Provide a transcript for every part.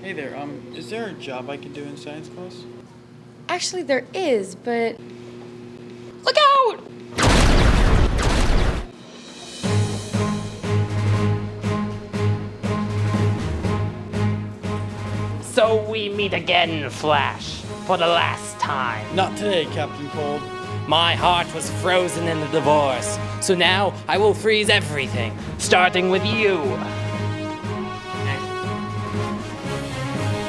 Hey there, is there a job I can do in science class? Actually, there is, but... Look out! So we meet again, Flash, for the last time. Not today, Captain Cold. My heart was frozen in the divorce, so now I will freeze everything, starting with you.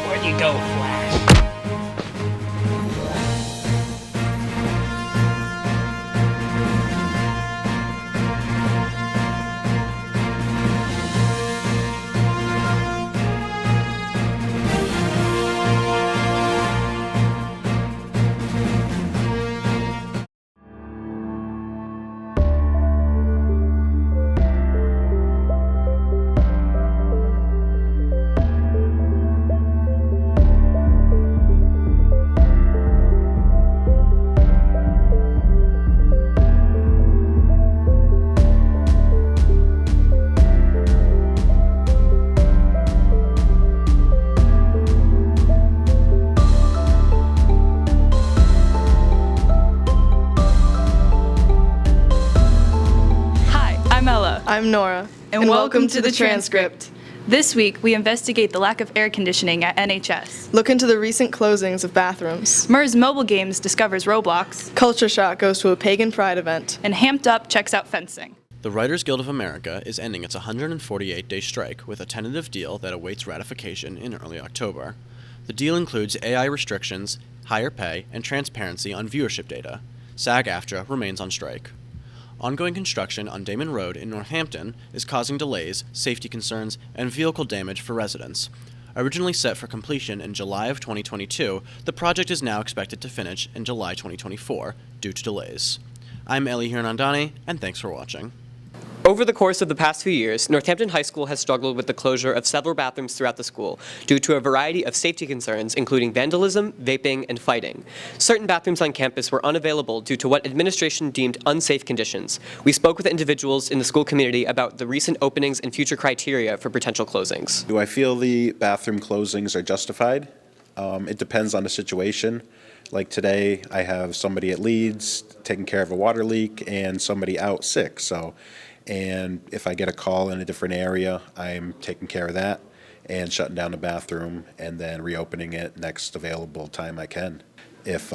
Where'd you go, Flash? I'm Nora, and welcome to the Transcript. This week, we investigate the lack of air conditioning at NHS. Look into the recent closings of bathrooms. MERS Mobile Games discovers Roblox. Culture Shock goes to a pagan pride event. And Hamped Up checks out fencing. The Writers Guild of America is ending its 148-day strike with a tentative deal that awaits ratification in early October. The deal includes AI restrictions, higher pay, and transparency on viewership data. SAG-AFTRA remains on strike. Ongoing construction on Damon Road in Northampton is causing delays, safety concerns, and vehicle damage for residents. Originally set for completion in July of 2022, the project is now expected to finish in July 2024 due to delays. I'm Eli Hirnandani, and thanks for watching. Over the course of the past few years, Northampton High School has struggled with the closure of several bathrooms throughout the school due to a variety of safety concerns, including vandalism, vaping, and fighting. Certain bathrooms on campus were unavailable due to what administration deemed unsafe conditions. We spoke with individuals in the school community about the recent openings and future criteria for potential closings. Do I feel the bathroom closings are justified? It depends on the situation. Like today, I have somebody at Leeds taking care of a water leak and somebody out sick. And if I get a call in a different area, I'm taking care of that and shutting down the bathroom and then reopening it next available time I can. If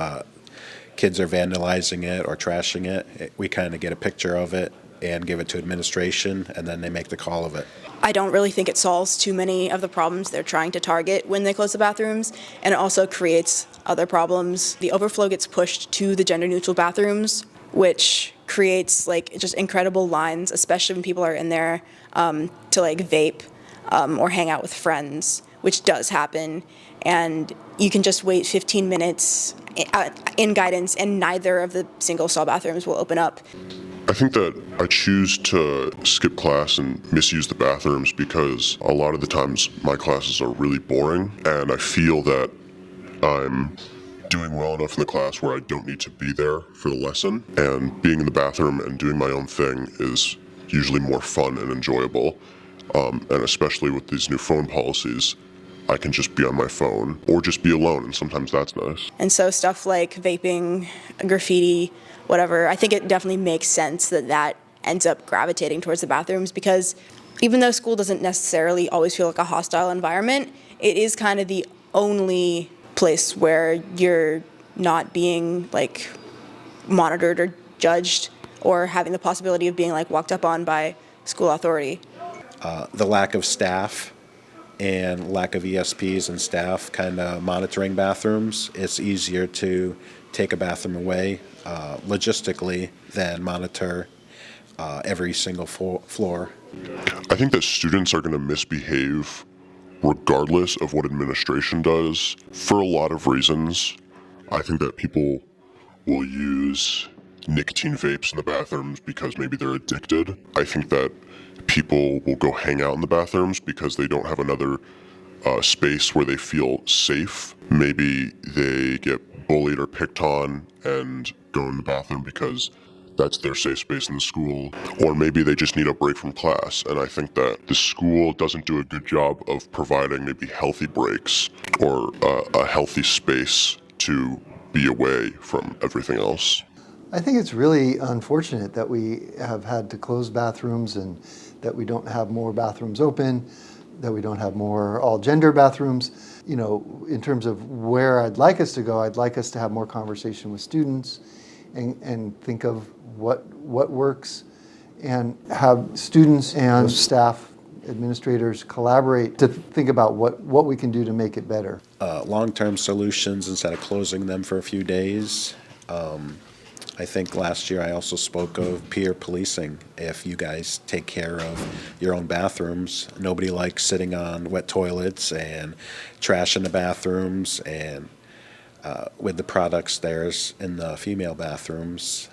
kids are vandalizing it or trashing it, we kind of get a picture of it and give it to administration, and then they make the call of it. I don't really think it solves too many of the problems they're trying to target when they close the bathrooms, and it also creates other problems. The overflow gets pushed to the gender-neutral bathrooms, which creates just incredible lines, especially when people are in there to vape or hang out with friends, which does happen. And you can just wait 15 minutes in guidance, and neither of the single-stall bathrooms will open up. I think that I choose to skip class and misuse the bathrooms because a lot of the times my classes are really boring, and I feel that I'm doing well enough in the class where I don't need to be there for the lesson, and being in the bathroom and doing my own thing is usually more fun and enjoyable, and especially with these new phone policies, I can just be on my phone or just be alone, and sometimes that's nice. And so stuff like vaping, graffiti, whatever, I think it definitely makes sense that ends up gravitating towards the bathrooms, because even though school doesn't necessarily always feel like a hostile environment, it is kind of the only place where you're not being monitored or judged or having the possibility of being walked up on by school authority. The lack of staff and lack of ESPs and staff kind of monitoring bathrooms, it's easier to take a bathroom away logistically than monitor every single floor. I think that students are going to misbehave regardless of what administration does for a lot of reasons. I think that people will use nicotine vapes in the bathrooms because maybe they're addicted. I think that people will go hang out in the bathrooms because they don't have another space where they feel safe. Maybe they get bullied or picked on and go in the bathroom because that's their safe space in the school, or maybe they just need a break from class. And I think that the school doesn't do a good job of providing maybe healthy breaks or a healthy space to be away from everything else. I think it's really unfortunate that we have had to close bathrooms and that we don't have more bathrooms open, that we don't have more all-gender bathrooms. You know, in terms of where I'd like us to go, I'd like us to have more conversation with students and think of what works, and have students and staff, administrators collaborate to think about what we can do to make it better. Long-term solutions instead of closing them for a few days. I think last year I also spoke of peer policing. If you guys take care of your own bathrooms, nobody likes sitting on wet toilets and trash in the bathrooms, and with the products there's in the female bathrooms,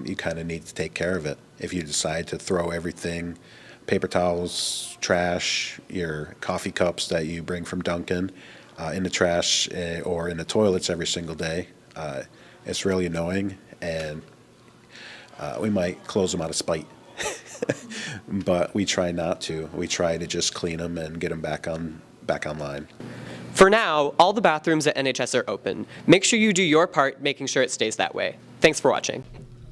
you kind of need to take care of it. If you decide to throw everything, paper towels, trash, your coffee cups that you bring from Dunkin' in the trash or in the toilets every single day, it's really annoying, and we might close them out of spite. But we try not to. We try to just clean them and get them back online. For now, all the bathrooms at NHS are open. Make sure you do your part making sure it stays that way. Thanks for watching.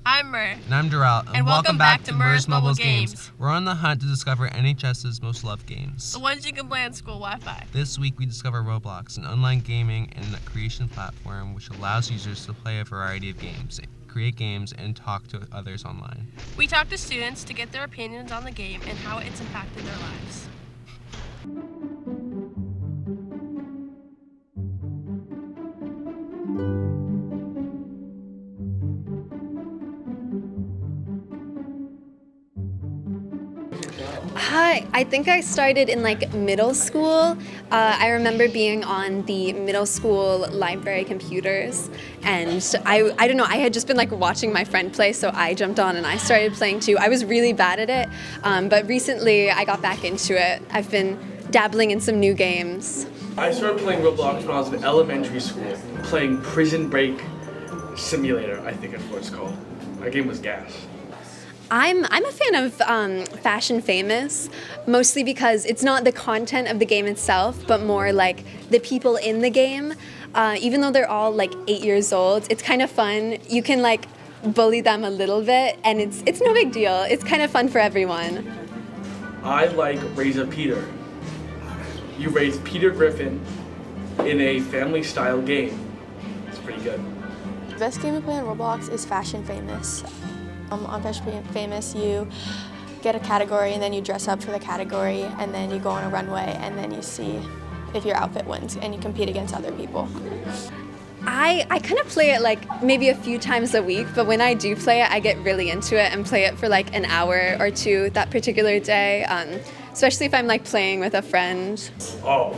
I'm Mur. And I'm Doral, and welcome back to Mur's Mobile Games. We're on the hunt to discover NHS's most loved games. The ones you can play on school Wi-Fi. This week we discover Roblox, an online gaming and creation platform which allows users to play a variety of games, create games, and talk to others online. We talk to students to get their opinions on the game and how it's impacted their lives. Hi, I think I started in middle school. I remember being on the middle school library computers, and I don't know, I had just been watching my friend play, so I jumped on and I started playing too. I was really bad at it, but recently I got back into it. I've been dabbling in some new games. I started playing Roblox when I was in elementary school, playing Prison Break Simulator, I think that's what it's called. My game was gas. I'm a fan of Fashion Famous, mostly because it's not the content of the game itself, but more the people in the game. Even though they're all 8 years old, it's kind of fun. You can bully them a little bit, and it's no big deal. It's kind of fun for everyone. I like Raise a Peter. You raise Peter Griffin in a family-style game. It's pretty good. The best game to play on Roblox is Fashion Famous. On Fashion Famous, you get a category and then you dress up for the category, and then you go on a runway, and then you see if your outfit wins, and you compete against other people. I kind of play it maybe a few times a week, but when I do play it, I get really into it and play it for an hour or two that particular day, especially if I'm playing with a friend. Oh,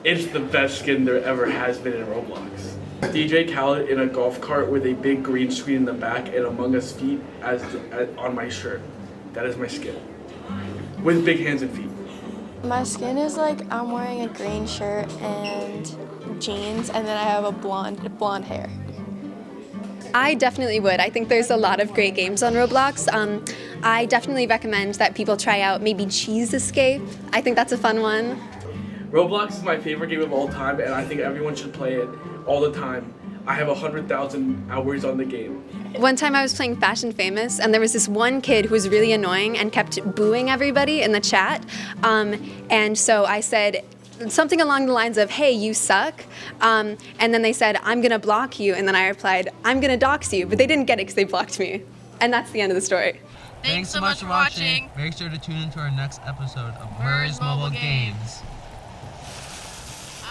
it's the best skin there ever has been in Roblox. DJ Khaled in a golf cart with a big green screen in the back and Among Us feet on my shirt. That is my skin. With big hands and feet. My skin is I'm wearing a green shirt and jeans, and then I have a blonde hair. I definitely would. I think there's a lot of great games on Roblox. I definitely recommend that people try out maybe Cheese Escape. I think that's a fun one. Roblox is my favorite game of all time, and I think everyone should play it all the time. I have 100,000 hours on the game. One time I was playing Fashion Famous, and there was this one kid who was really annoying and kept booing everybody in the chat. And so I said something along the lines of, "Hey, you suck." And then they said, "I'm gonna block you." And then I replied, "I'm gonna dox you." But they didn't get it because they blocked me. And that's the end of the story. Thanks so much for watching. Make sure to tune into our next episode of Mur's Mobile Games.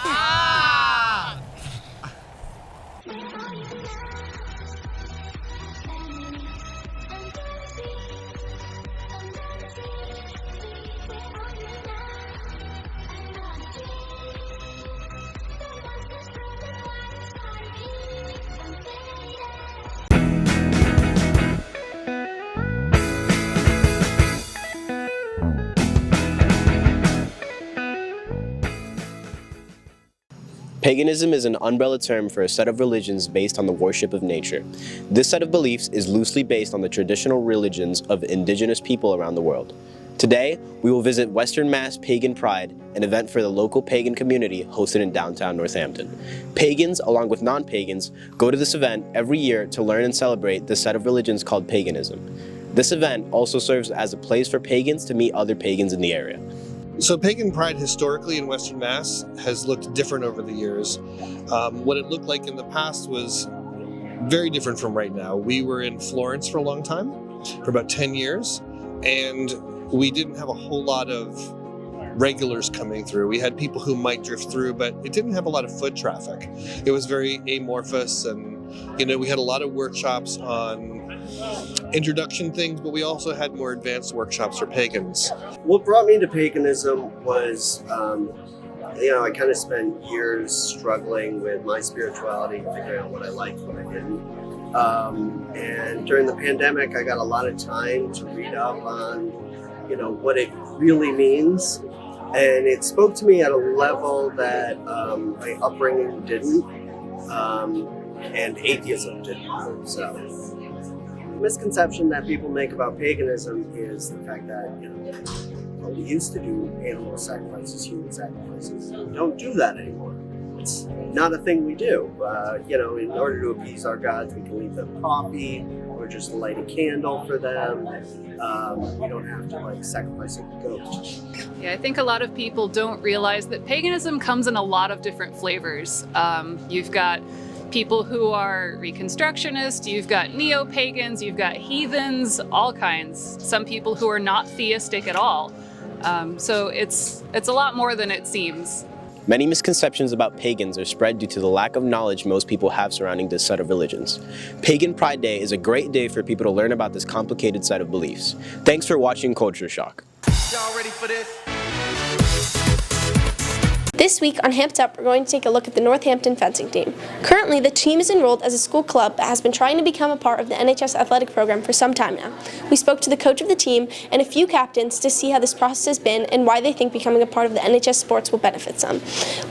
Ah! Paganism is an umbrella term for a set of religions based on the worship of nature. This set of beliefs is loosely based on the traditional religions of indigenous people around the world. Today, we will visit Western Mass Pagan Pride, an event for the local pagan community hosted in downtown Northampton. Pagans, along with non-pagans, go to this event every year to learn and celebrate the set of religions called paganism. This event also serves as a place for pagans to meet other pagans in the area. So Pagan Pride historically in Western Mass has looked different over the years. What it looked like in the past was very different from right now. We were in Florence for a long time, for about 10 years, and we didn't have a whole lot of regulars coming through. We had people who might drift through, but it didn't have a lot of foot traffic. It was very amorphous, and we had a lot of workshops on introduction things, but we also had more advanced workshops for pagans. What brought me to paganism was, I kind of spent years struggling with my spirituality, figuring out what I liked, what I didn't. And during the pandemic, I got a lot of time to read up on, what it really means. And it spoke to me at a level that my upbringing didn't, and atheism didn't. So, the misconception that people make about paganism is the fact that, we used to do animal sacrifices, human sacrifices. We don't do that anymore. It's not a thing we do. In order to appease our gods, we can leave them coffee or just light a candle for them. We don't have to sacrifice a goat. Yeah, I think a lot of people don't realize that paganism comes in a lot of different flavors. You've got people who are Reconstructionists, you've got neo-pagans, you've got heathens, all kinds. Some people who are not theistic at all. So it's a lot more than it seems. Many misconceptions about pagans are spread due to the lack of knowledge most people have surrounding this set of religions. Pagan Pride Day is a great day for people to learn about this complicated set of beliefs. Thanks for watching Culture Shock. Y'all ready for this? This week on Hamp Up, we're going to take a look at the Northampton fencing team. Currently, the team is enrolled as a school club but has been trying to become a part of the NHS athletic program for some time now. We spoke to the coach of the team and a few captains to see how this process has been and why they think becoming a part of the NHS sports will benefit some.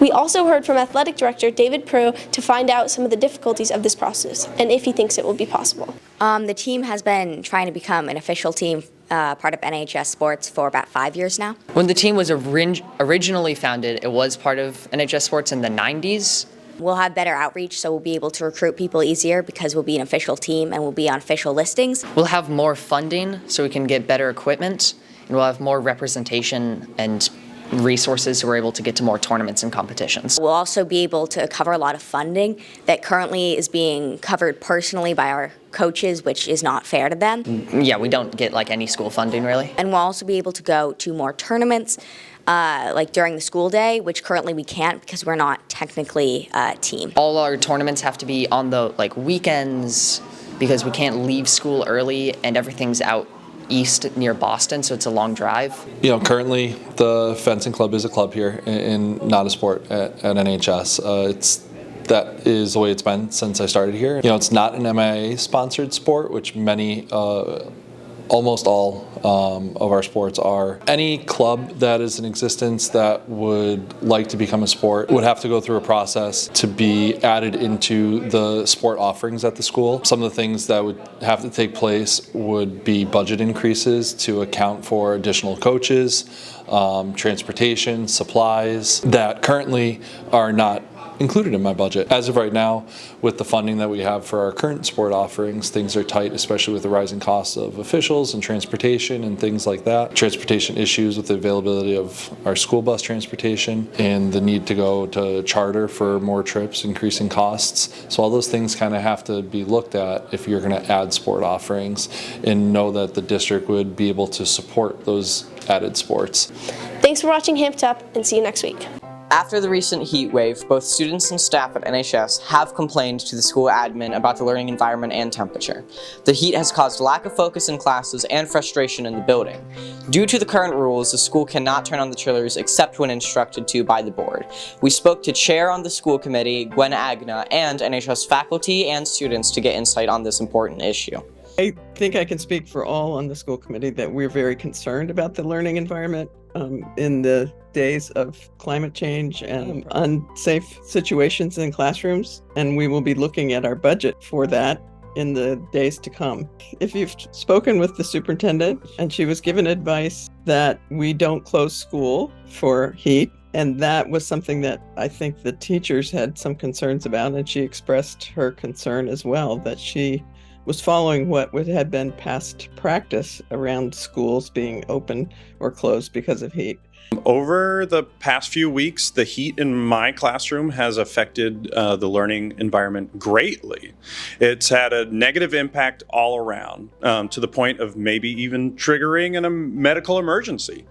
We also heard from athletic director David Prue to find out some of the difficulties of this process and if he thinks it will be possible. The team has been trying to become an official team, part of NHS sports for about 5 years now. When the team was originally founded, it was part of NHS sports in the 90s. We'll have better outreach, so we'll be able to recruit people easier because we'll be an official team and we'll be on official listings. We'll have more funding so we can get better equipment, and we'll have more representation and resources so we're able to get to more tournaments and competitions. We'll also be able to cover a lot of funding that currently is being covered personally by our coaches, which is not fair to them. Yeah, we don't get any school funding really. And we'll also be able to go to more tournaments during the school day, which currently we can't because we're not technically a team. All our tournaments have to be on the weekends because we can't leave school early and everything's out east near Boston, so it's a long drive. Currently the fencing club is a club here and not a sport at NHS. That is the way it's been since I started here. It's not an MIA sponsored sport, which almost all of our sports are. Any club that is in existence that would like to become a sport would have to go through a process to be added into the sport offerings at the school. Some of the things that would have to take place would be budget increases to account for additional coaches, transportation, supplies that currently are not included in my budget. As of right now, with the funding that we have for our current sport offerings, things are tight, especially with the rising costs of officials and transportation and things like that. Transportation issues with the availability of our school bus transportation and the need to go to charter for more trips, increasing costs. So all those things kind of have to be looked at if you're going to add sport offerings and know that the district would be able to support those added sports. Thanks for watching Hamp Up and see you next week. After the recent heat wave, both students and staff at NHS have complained to the school admin about the learning environment and temperature. The heat has caused lack of focus in classes and frustration in the building. Due to the current rules, the school cannot turn on the chillers except when instructed to by the board. We spoke to Chair on the school committee, Gwen Agna, and NHS faculty and students to get insight on this important issue. I think I can speak for all on the school committee that we're very concerned about the learning environment in the days of climate change and unsafe situations in classrooms, and we will be looking at our budget for that in the days to come. If you've spoken with the superintendent and she was given advice that we don't close school for heat, and that was something that I think the teachers had some concerns about, and she expressed her concern as well, that she was following what had been past practice around schools being open or closed because of heat. Over the past few weeks, the heat in my classroom has affected the learning environment greatly. It's had a negative impact all around, to the point of maybe even triggering a medical emergency.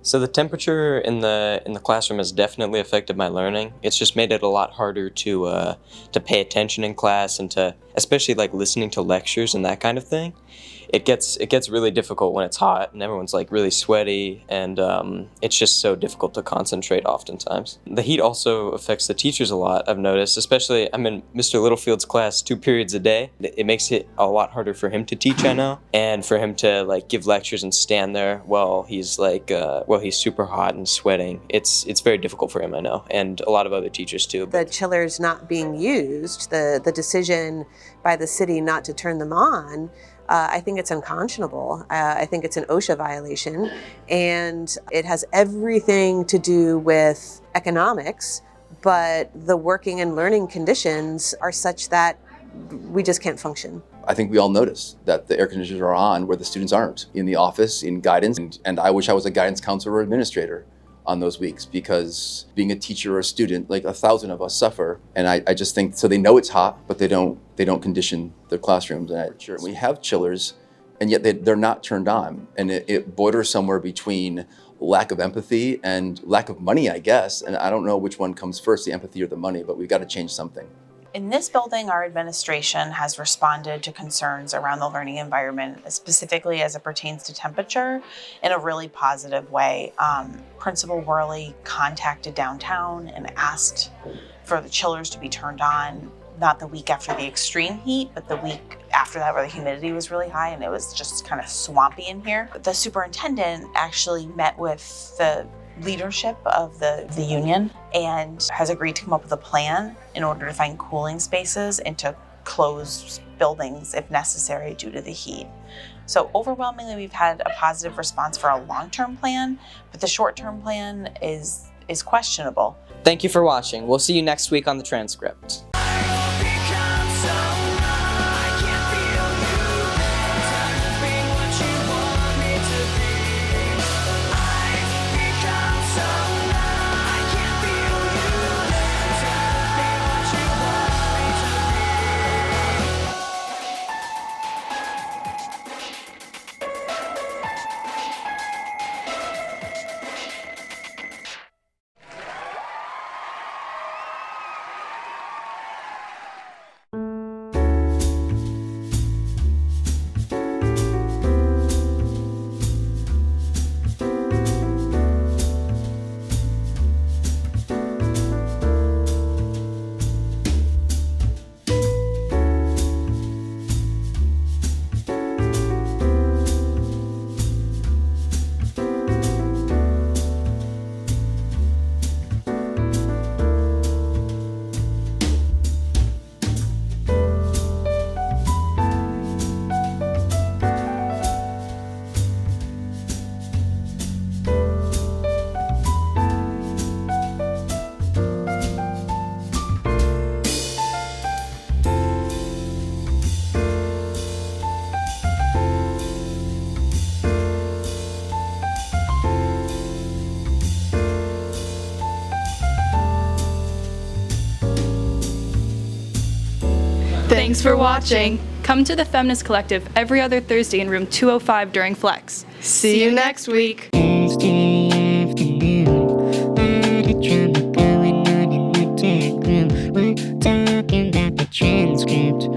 So the temperature in the classroom has definitely affected my learning. It's just made it a lot harder to pay attention in class and to, especially like listening to lectures and that kind of thing. It gets really difficult when it's hot and everyone's like really sweaty, and it's just so difficult to concentrate oftentimes. The heat also affects the teachers a lot, I've noticed, especially I'm in Mr. Littlefield's class 2 periods a day. It makes it a lot harder for him to teach, I know, and for him to like give lectures and stand there while he's he's super hot and sweating. It's very difficult for him, I know, and a lot of other teachers too. The chillers not being used, the decision by the city not to turn them on, I think it's unconscionable. I think it's an OSHA violation, and it has everything to do with economics, but the working and learning conditions are such that we just can't function. I think we all notice that the air conditioners are on where the students aren't, in the office, in guidance, and I wish I was a guidance counselor or administrator on those weeks, because being a teacher or a student, like 1,000 of us suffer, and I just think, so they know it's hot, but they don't condition their classrooms. And we have chillers, and yet they're not turned on, and it borders somewhere between lack of empathy and lack of money, I guess, and I don't know which one comes first, the empathy or the money, but we've got to change something. In this building, our administration has responded to concerns around the learning environment, specifically as it pertains to temperature, in a really positive way. Principal Worley contacted downtown and asked for the chillers to be turned on, not the week after the extreme heat, but the week after that where the humidity was really high and it was just kind of swampy in here. The superintendent actually met with the leadership of the union and has agreed to come up with a plan in order to find cooling spaces and to close buildings if necessary due to the heat. So overwhelmingly, we've had a positive response for a long-term plan, but the short-term plan is questionable. Thank you for watching. We'll see you next week on the Transcript. Thanks for watching. Come to the Feminist Collective every other Thursday in room 205 during Flex. See you next week. We're talking about the transcript.